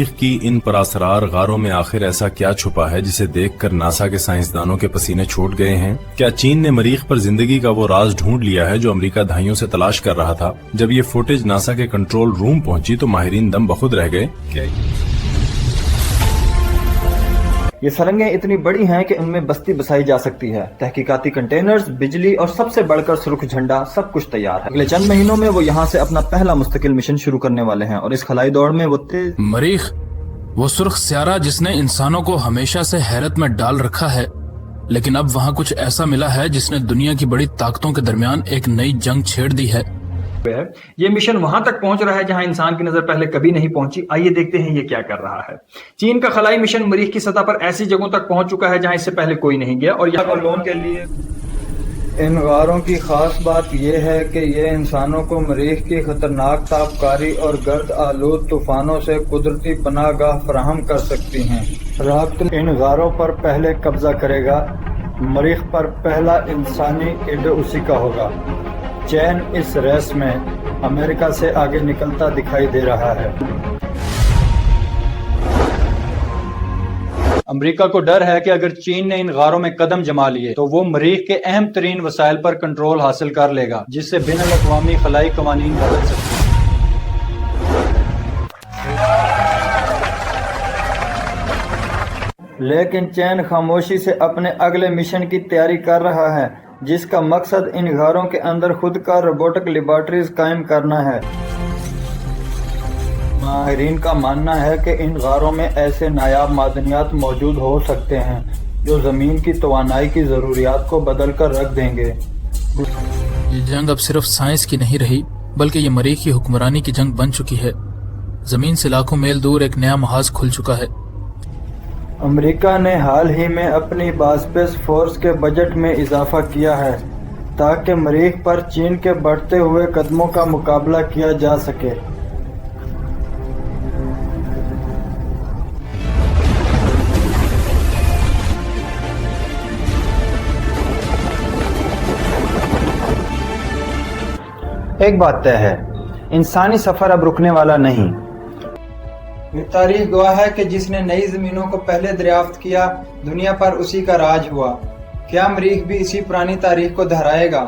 مریخ کی ان پراسرار غاروں میں آخر ایسا کیا چھپا ہے جسے دیکھ کر ناسا کے سائنسدانوں کے پسینے چھوٹ گئے ہیں؟ کیا چین نے مریخ پر زندگی کا وہ راز ڈھونڈ لیا ہے جو امریکہ دہائیوں سے تلاش کر رہا تھا؟ جب یہ فوٹیج ناسا کے کنٹرول روم پہنچی تو ماہرین دم بخود رہ گئے۔ یہ سرنگیں اتنی بڑی ہیں کہ ان میں بستی بسائی جا سکتی ہے۔ تحقیقاتی کنٹینرز، بجلی اور سب سے بڑھ کر سرخ جھنڈا، سب کچھ تیار ہے۔ اگلے چند مہینوں میں وہ یہاں سے اپنا پہلا مستقل مشن شروع کرنے والے ہیں اور اس خلائی دوڑ میں وہ تیز مریخ، وہ سرخ سیارہ جس نے انسانوں کو ہمیشہ سے حیرت میں ڈال رکھا ہے، لیکن اب وہاں کچھ ایسا ملا ہے جس نے دنیا کی بڑی طاقتوں کے درمیان ایک نئی جنگ چھیڑ دی ہے۔ یہ مشن وہاں تک پہنچ رہا ہے جہاں انسان کی نظر پہلے کبھی نہیں پہنچی۔ آئیے دیکھتے ہیں یہ کیا کر رہا ہے۔ چین کا خلائی مشن مریخ کی سطح پر ایسی جگہوں تک پہنچ چکا ہے جہاں اس سے پہلے کوئی نہیں گیا، اور یہاں لون کے لیے ان غاروں کی خاص بات یہ ہے کہ یہ انسانوں کو مریخ کی خطرناک تابکاری اور گرد آلود طوفانوں سے قدرتی پناہ گاہ فراہم کر سکتی ہیں۔ رابط ان غاروں پر پہلے قبضہ کرے گا۔ مریخ پر پہلا انسانی ایڈ اسی کا ہوگا۔ چین اس ریس میں امریکہ سے آگے نکلتا دکھائی دے رہا ہے۔ امریکہ کو ڈر ہے کہ اگر چین نے ان غاروں میں قدم جما لیے تو وہ مریخ کے اہم ترین وسائل پر کنٹرول حاصل کر لے گا، جس سے بین الاقوامی خلائی قوانین بدل سکتے ہیں۔ لیکن چین خاموشی سے اپنے اگلے مشن کی تیاری کر رہا ہے، جس کا مقصد ان غاروں کے اندر خود کا روبوٹک لیبارٹریز قائم کرنا ہے۔ ماہرین کا ماننا ہے کہ ان غاروں میں ایسے نایاب معدنیات موجود ہو سکتے ہیں جو زمین کی توانائی کی ضروریات کو بدل کر رکھ دیں گے۔ یہ جنگ اب صرف سائنس کی نہیں رہی، بلکہ یہ مریخ کی حکمرانی کی جنگ بن چکی ہے۔ زمین سے لاکھوں میل دور ایک نیا محاذ کھل چکا ہے۔ امریکہ نے حال ہی میں اپنی باسپیس فورس کے بجٹ میں اضافہ کیا ہے تاکہ مریخ پر چین کے بڑھتے ہوئے قدموں کا مقابلہ کیا جا سکے۔ ایک بات طے ہے، انسانی سفر اب رکنے والا نہیں۔ یہ تاریخ گواہ ہے کہ جس نے نئی زمینوں کو پہلے دریافت کیا، دنیا پر اسی کا راج ہوا۔ کیا مریخ بھی اسی پرانی تاریخ کو دہرائے گا؟